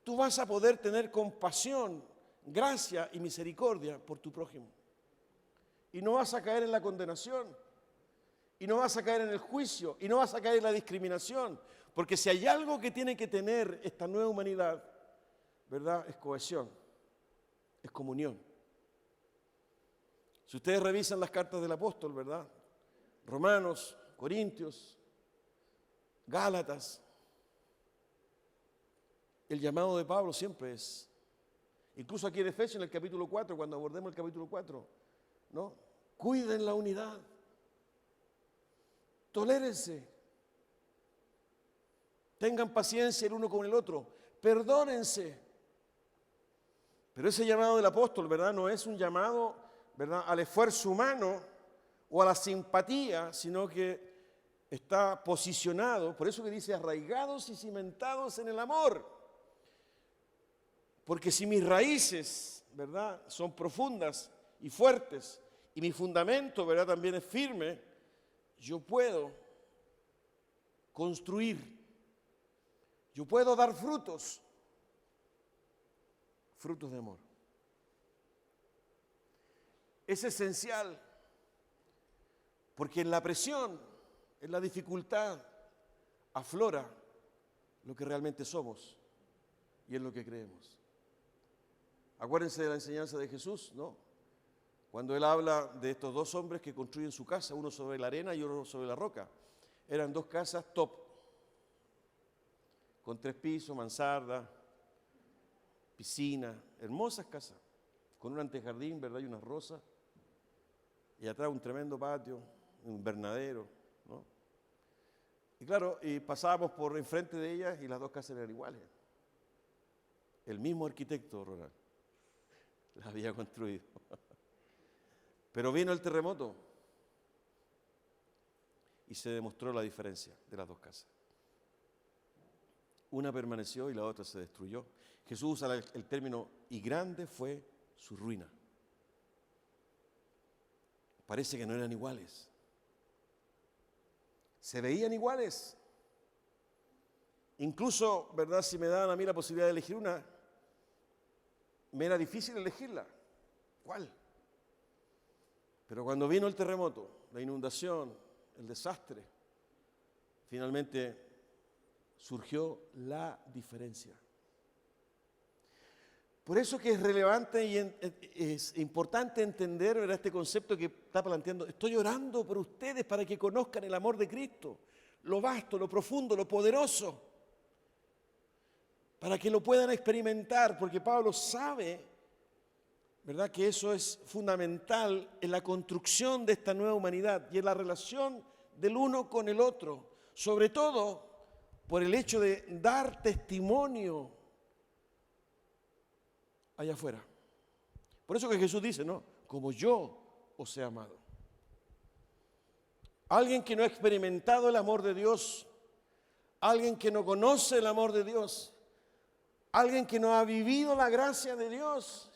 tú vas a poder tener compasión, gracia y misericordia por tu prójimo. Y no vas a caer en la condenación, y no vas a caer en el juicio, y no vas a caer en la discriminación, porque si hay algo que tiene que tener esta nueva humanidad, ¿verdad?, es cohesión, es comunión. Si ustedes revisan las cartas del apóstol, ¿verdad?, Romanos, Corintios, Gálatas, el llamado de Pablo siempre es, incluso aquí en Efesios, en el capítulo 4, cuando abordemos el capítulo 4, ¿no? Cuiden la unidad, tolérense, tengan paciencia el uno con el otro, perdónense. Pero ese llamado del apóstol, ¿verdad? No es un llamado, ¿verdad?, al esfuerzo humano o a la simpatía, sino que está posicionado, por eso que dice arraigados y cimentados en el amor. Porque si mis raíces, ¿verdad?, son profundas y fuertes y mi fundamento, ¿verdad?, también es firme, yo puedo construir, yo puedo dar frutos de amor. Es esencial, porque en la presión, en la dificultad, aflora lo que realmente somos y en lo que creemos. Acuérdense de la enseñanza de Jesús, ¿no? Cuando Él habla de estos dos hombres que construyen su casa, uno sobre la arena y otro sobre la roca. Eran dos casas top, con 3 pisos, mansarda, piscina, hermosas casas, con un antejardín, ¿verdad?, y unas rosas, y atrás un tremendo patio, un invernadero, ¿no? Y claro, y pasábamos por enfrente de ellas y las dos casas eran iguales. El mismo arquitecto rural las había construido. Pero vino el terremoto y se demostró la diferencia de las dos casas. Una permaneció y la otra se destruyó. Jesús usa el término, y grande fue su ruina. Parece que no eran iguales. Se veían iguales. Incluso, ¿verdad?, si me daban a mí la posibilidad de elegir una, me era difícil elegirla. ¿Cuál? Pero cuando vino el terremoto, la inundación, el desastre, finalmente surgió la diferencia. Por eso que es relevante y es importante entender, ¿verdad?, este concepto que está planteando. Estoy orando por ustedes para que conozcan el amor de Cristo, lo vasto, lo profundo, lo poderoso, para que lo puedan experimentar, porque Pablo sabe, ¿verdad?, que eso es fundamental en la construcción de esta nueva humanidad y en la relación del uno con el otro, sobre todo por el hecho de dar testimonio allá afuera. Por eso que Jesús dice, ¿no?, como yo os he amado. Alguien que no ha experimentado el amor de Dios, alguien que no conoce el amor de Dios, alguien que no ha vivido la gracia de Dios,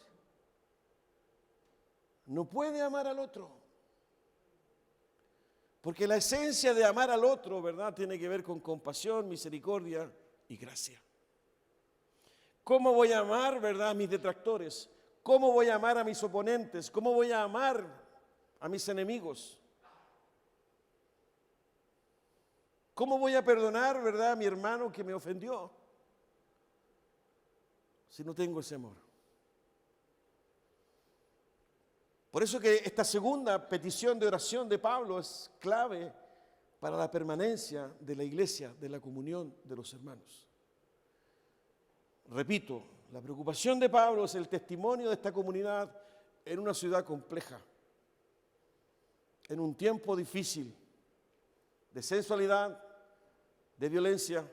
no puede amar al otro. Porque la esencia de amar al otro, ¿verdad?, tiene que ver con compasión, misericordia y gracia. ¿Cómo voy a amar, verdad, a mis detractores? ¿Cómo voy a amar a mis oponentes? ¿Cómo voy a amar a mis enemigos? ¿Cómo voy a perdonar, verdad, a mi hermano que me ofendió si no tengo ese amor? Por eso que esta segunda petición de oración de Pablo es clave para la permanencia de la iglesia, de la comunión de los hermanos. Repito, la preocupación de Pablo es el testimonio de esta comunidad en una ciudad compleja, en un tiempo difícil, de sensualidad, de violencia,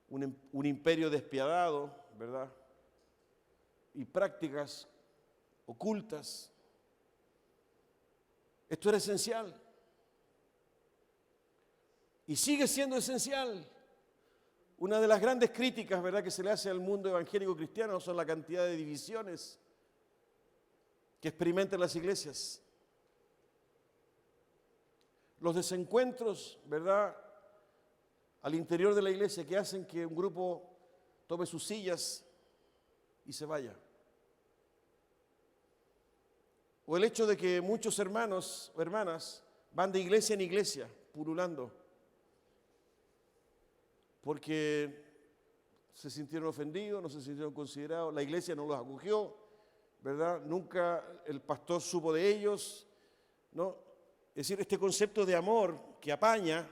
un imperio despiadado, ¿verdad?, y prácticas ocultas. Esto era esencial y sigue siendo esencial. Una de las grandes críticas, ¿verdad?, que se le hace al mundo evangélico cristiano son la cantidad de divisiones que experimentan las iglesias. Los desencuentros, ¿verdad?, al interior de la iglesia que hacen que un grupo tome sus sillas y se vaya. O el hecho de que muchos hermanos o hermanas van de iglesia en iglesia, pululando, porque se sintieron ofendidos, no se sintieron considerados, la iglesia no los acogió, ¿verdad? Nunca el pastor supo de ellos, ¿no? Es decir, este concepto de amor que apaña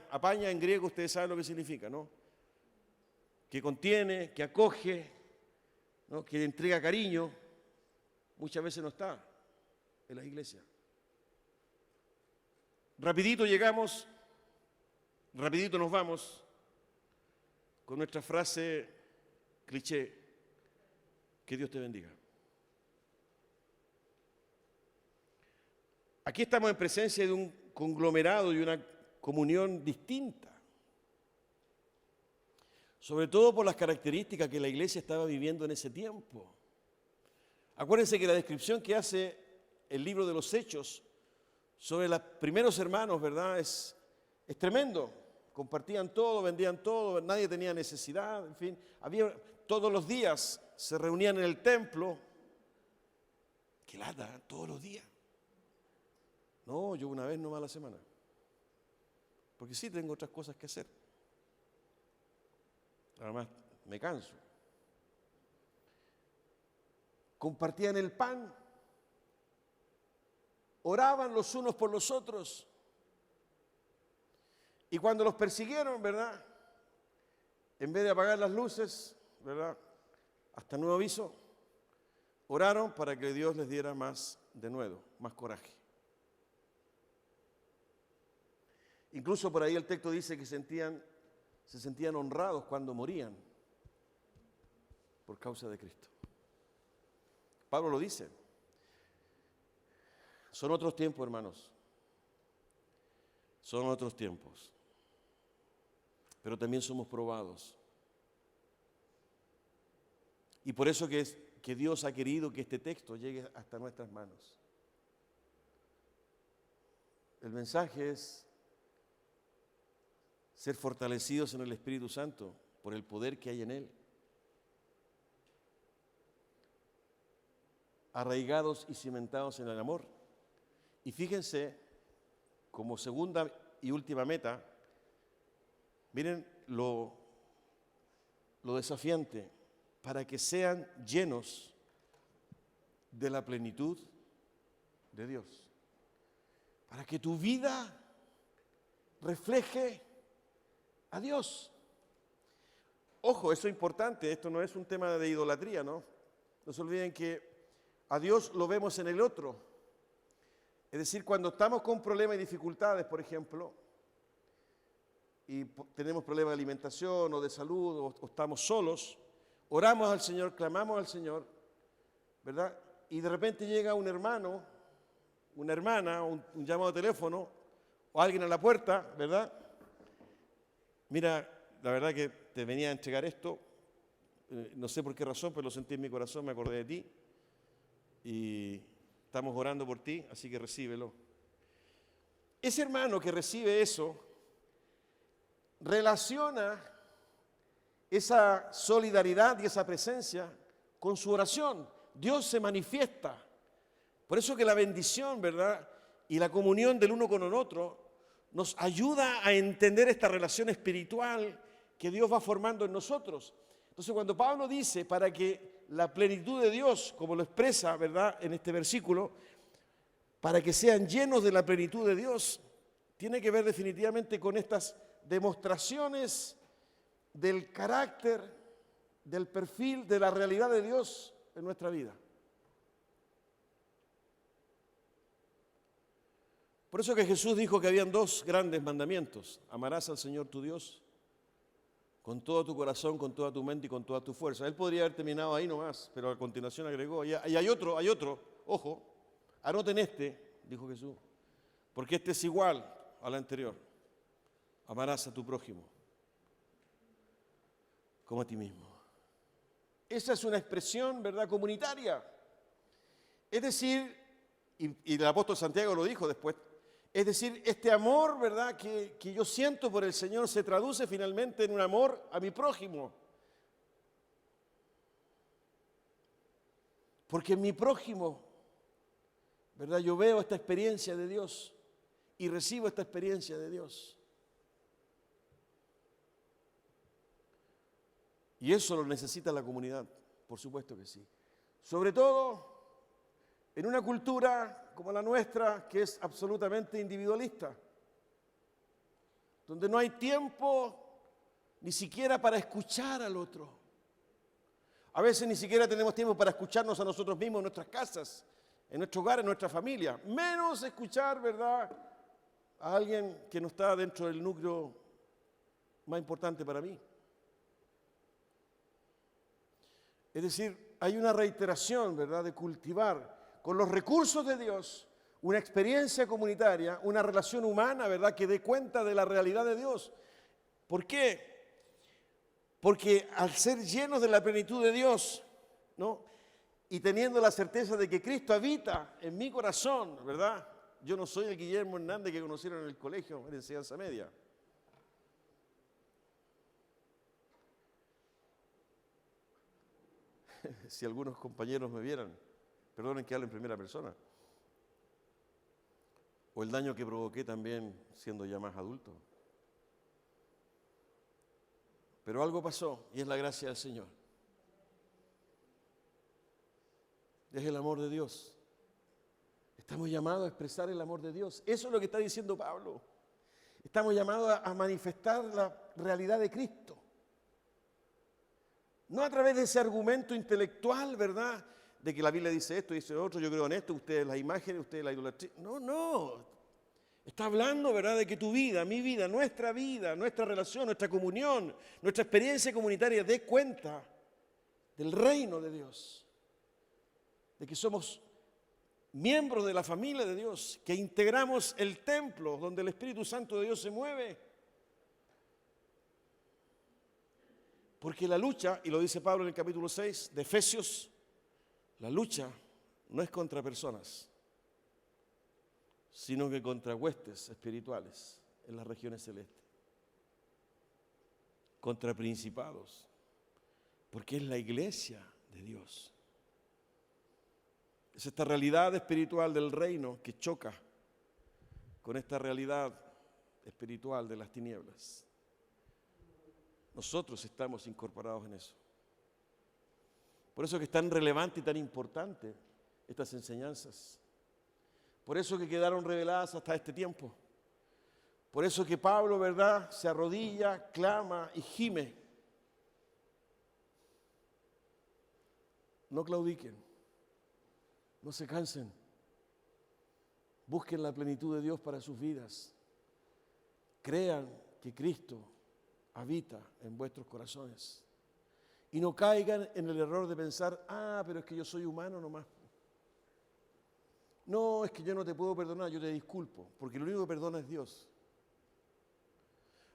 en griego, ustedes saben lo que significa, ¿no? que contiene, que acoge, ¿no?, que entrega cariño, muchas veces no está en las iglesias. Rapidito llegamos, rapidito nos vamos con nuestra frase cliché: que Dios te bendiga. Aquí estamos en presencia de un conglomerado y una comunión distinta, sobre todo por las características que la iglesia estaba viviendo en ese tiempo. Acuérdense que la descripción que hace el libro de los Hechos sobre los primeros hermanos, ¿verdad?, es tremendo. Compartían todo, vendían todo, nadie tenía necesidad, en fin. Todos los días se reunían en el templo. ¡Qué lata! Todos los días. No, yo una vez nomás a la semana. Porque sí tengo otras cosas que hacer. Además, me canso. Compartían el pan. Oraban los unos por los otros. Y cuando los persiguieron, ¿verdad?, en vez de apagar las luces, ¿verdad?, hasta nuevo aviso, oraron para que Dios les diera más denuedo, más coraje. Incluso por ahí el texto dice que se sentían honrados cuando morían por causa de Cristo. Pablo lo dice. Son otros tiempos, hermanos. Son otros tiempos. Pero también somos probados. Y por eso que Dios ha querido que este texto llegue hasta nuestras manos. El mensaje es ser fortalecidos en el Espíritu Santo por el poder que hay en Él. Arraigados y cimentados en el amor. Y fíjense, como segunda y última meta, miren lo desafiante: para que sean llenos de la plenitud de Dios. Para que tu vida refleje a Dios. Ojo, eso es importante, esto no es un tema de idolatría, ¿no? No se olviden que a Dios lo vemos en el otro. Es decir, cuando estamos con problemas y dificultades, por ejemplo, y tenemos problemas de alimentación o de salud, o estamos solos, oramos al Señor, clamamos al Señor, ¿verdad? Y de repente llega un hermano, una hermana, un llamado de teléfono, o alguien a la puerta, ¿verdad? Mira, la verdad que te venía a entregar esto, no sé por qué razón, pero lo sentí en mi corazón, me acordé de ti, y estamos orando por ti, así que recíbelo. Ese hermano que recibe eso, relaciona esa solidaridad y esa presencia con su oración. Dios se manifiesta. Por eso que la bendición, ¿verdad?, y la comunión del uno con el otro nos ayuda a entender esta relación espiritual que Dios va formando en nosotros. Entonces, cuando Pablo dice para que la plenitud de Dios, como lo expresa, ¿verdad?, en este versículo, para que sean llenos de la plenitud de Dios, tiene que ver definitivamente con estas demostraciones del carácter, del perfil, de la realidad de Dios en nuestra vida. Por eso que Jesús dijo que habían dos grandes mandamientos: amarás al Señor tu Dios con todo tu corazón, con toda tu mente y con toda tu fuerza. Él podría haber terminado ahí nomás, pero a continuación agregó, y hay otro, ojo, anoten este, dijo Jesús, porque este es igual al anterior: amarás a tu prójimo como a ti mismo. Esa es una expresión, ¿verdad?, comunitaria. Es decir, y el apóstol Santiago lo dijo después, es decir, este amor, ¿verdad?, que yo siento por el Señor se traduce finalmente en un amor a mi prójimo. Porque en mi prójimo, ¿verdad?, yo veo esta experiencia de Dios y recibo esta experiencia de Dios. Y eso lo necesita la comunidad, por supuesto que sí. Sobre todo en una cultura como la nuestra, que es absolutamente individualista, donde no hay tiempo ni siquiera para escuchar al otro. A veces ni siquiera tenemos tiempo para escucharnos a nosotros mismos en nuestras casas, en nuestro hogar, en nuestra familia. Menos escuchar, ¿verdad?, a alguien que no está dentro del núcleo más importante para mí. Es decir, hay una reiteración, ¿verdad?, de cultivar con los recursos de Dios una experiencia comunitaria, una relación humana, ¿verdad?, que dé cuenta de la realidad de Dios. ¿Por qué? Porque al ser llenos de la plenitud de Dios, ¿no?, y teniendo la certeza de que Cristo habita en mi corazón, ¿verdad? Yo no soy el Guillermo Hernández que conocieron en el colegio, en enseñanza media. Si algunos compañeros me vieran, perdonen que hable en primera persona. O el daño que provoqué también siendo ya más adulto. Pero algo pasó y es la gracia del Señor. Es el amor de Dios. Estamos llamados a expresar el amor de Dios. Eso es lo que está diciendo Pablo. Estamos llamados a manifestar la realidad de Cristo. No a través de ese argumento intelectual, ¿verdad?, de que la Biblia dice esto, dice otro, yo creo en esto, ustedes las imágenes, ustedes la idolatría. No. Está hablando, ¿verdad?, de que tu vida, mi vida, nuestra relación, nuestra comunión, nuestra experiencia comunitaria dé cuenta del reino de Dios. De que somos miembros de la familia de Dios, que integramos el templo donde el Espíritu Santo de Dios se mueve. Porque la lucha, y lo dice Pablo en el capítulo 6 de Efesios, la lucha no es contra personas, sino que contra huestes espirituales en las regiones celestes, contra principados, porque es la iglesia de Dios. Es esta realidad espiritual del reino que choca con esta realidad espiritual de las tinieblas. Nosotros estamos incorporados en eso. Por eso que es tan relevante y tan importante estas enseñanzas. Por eso que quedaron reveladas hasta este tiempo. Por eso que Pablo, ¿verdad?, se arrodilla, clama y gime. No claudiquen, no se cansen. Busquen la plenitud de Dios para sus vidas. Crean que Cristo habita en vuestros corazones. Y no caigan en el error de pensar, pero es que yo soy humano nomás. No, es que yo no te puedo perdonar, yo te disculpo, porque lo único que perdona es Dios.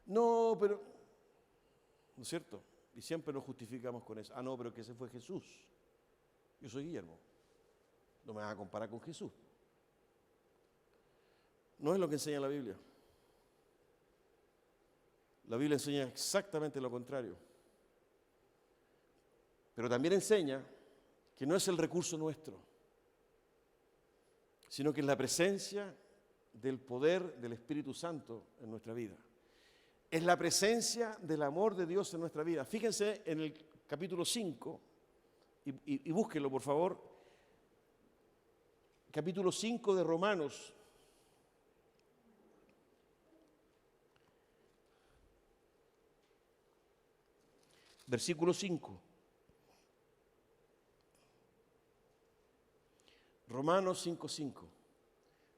No, pero, ¿no es cierto? Y siempre nos justificamos con eso. No, pero que ese fue Jesús. Yo soy Guillermo. No me vas a comparar con Jesús. No es lo que enseña la Biblia. La Biblia enseña exactamente lo contrario. Pero también enseña que no es el recurso nuestro, sino que es la presencia del poder del Espíritu Santo en nuestra vida. Es la presencia del amor de Dios en nuestra vida. Fíjense en el capítulo 5, y búsquenlo por favor, capítulo 5 de Romanos. Versículo 5. Romanos 5:5.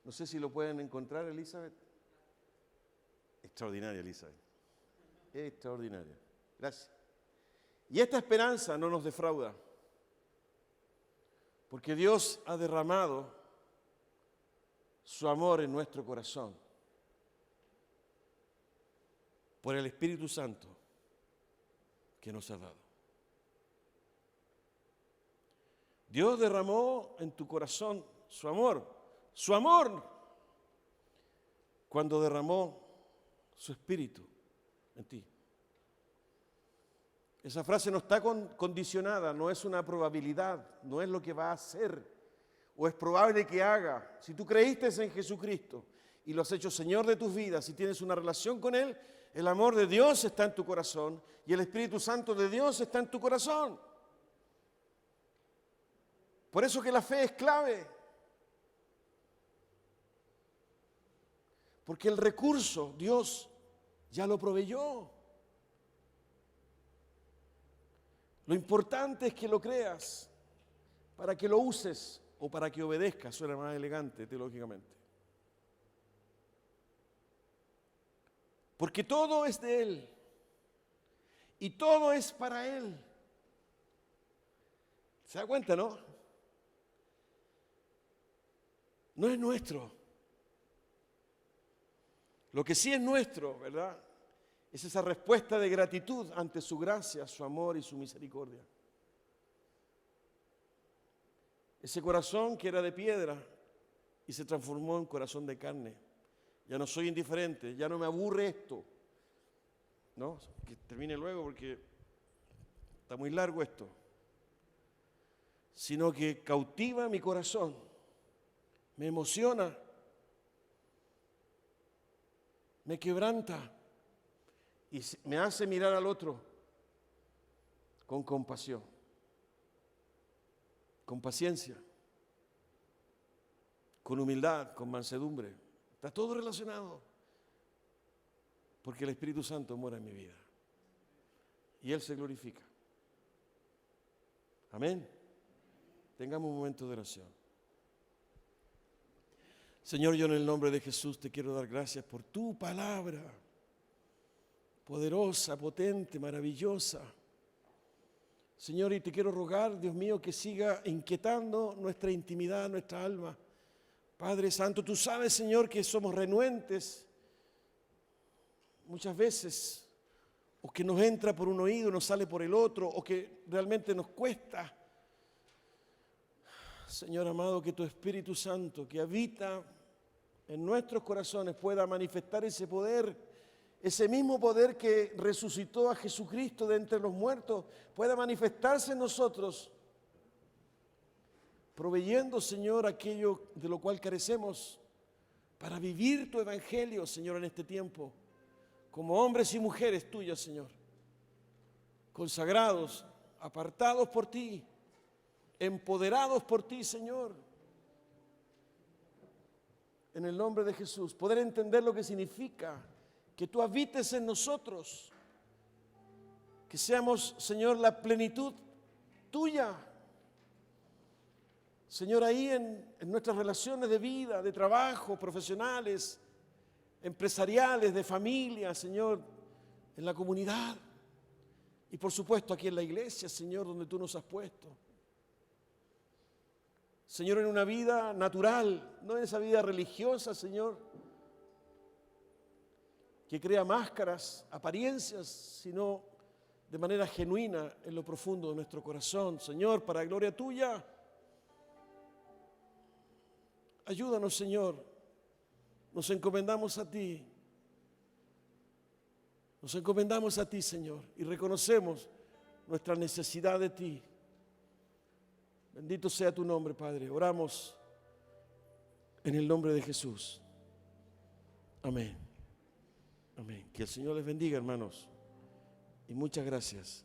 No sé si lo pueden encontrar, Elizabeth. Extraordinaria, Elizabeth. Extraordinaria. Gracias. Y esta esperanza no nos defrauda, porque Dios ha derramado su amor en nuestro corazón por el Espíritu Santo que nos ha dado. Dios derramó en tu corazón su amor, cuando derramó su Espíritu en ti. Esa frase no está condicionada, no es una probabilidad, no es lo que va a hacer o es probable que haga. Si tú creíste en Jesucristo y lo has hecho Señor de tus vidas, si tienes una relación con Él, el amor de Dios está en tu corazón y el Espíritu Santo de Dios está en tu corazón. Por eso que la fe es clave. Porque el recurso Dios ya lo proveyó. Lo importante es que lo creas para que lo uses o para que obedezcas, suena más elegante teológicamente. Porque todo es de Él y todo es para Él. ¿Se da cuenta, no? No es nuestro. Lo que sí es nuestro, ¿verdad?, es esa respuesta de gratitud ante su gracia, su amor y su misericordia. Ese corazón que era de piedra y se transformó en corazón de carne. Ya no soy indiferente, ya no me aburre esto. No, que termine luego porque está muy largo esto. Sino que cautiva mi corazón, me emociona, me quebranta y me hace mirar al otro con compasión, con paciencia, con humildad, con mansedumbre. Está todo relacionado, porque el Espíritu Santo mora en mi vida y Él se glorifica. Amén. Tengamos un momento de oración. Señor, yo en el nombre de Jesús te quiero dar gracias por tu palabra, poderosa, potente, maravillosa. Señor, y te quiero rogar, Dios mío, que siga inquietando nuestra intimidad, nuestra alma. Padre Santo, tú sabes, Señor, que somos renuentes muchas veces, o que nos entra por un oído y nos sale por el otro, o que realmente nos cuesta. Señor amado, que tu Espíritu Santo que habita en nuestros corazones pueda manifestar ese poder, ese mismo poder que resucitó a Jesucristo de entre los muertos, pueda manifestarse en nosotros, proveyendo, Señor, aquello de lo cual carecemos para vivir tu evangelio, Señor, en este tiempo, como hombres y mujeres tuyas, Señor, consagrados, apartados por ti, empoderados por ti, Señor, en el nombre de Jesús, poder entender lo que significa que tú habites en nosotros, que seamos, Señor, la plenitud tuya, Señor, ahí en nuestras relaciones de vida, de trabajo, profesionales, empresariales, de familia, Señor, en la comunidad y por supuesto aquí en la iglesia, Señor, donde tú nos has puesto. Señor, en una vida natural, no en esa vida religiosa, Señor, que crea máscaras, apariencias, sino de manera genuina en lo profundo de nuestro corazón. Señor, para gloria tuya, ayúdanos, Señor, nos encomendamos a ti. Nos encomendamos a ti, Señor, y reconocemos nuestra necesidad de ti. Bendito sea tu nombre, Padre. Oramos en el nombre de Jesús. Amén. Amén. Que el Señor les bendiga, hermanos. Y muchas gracias.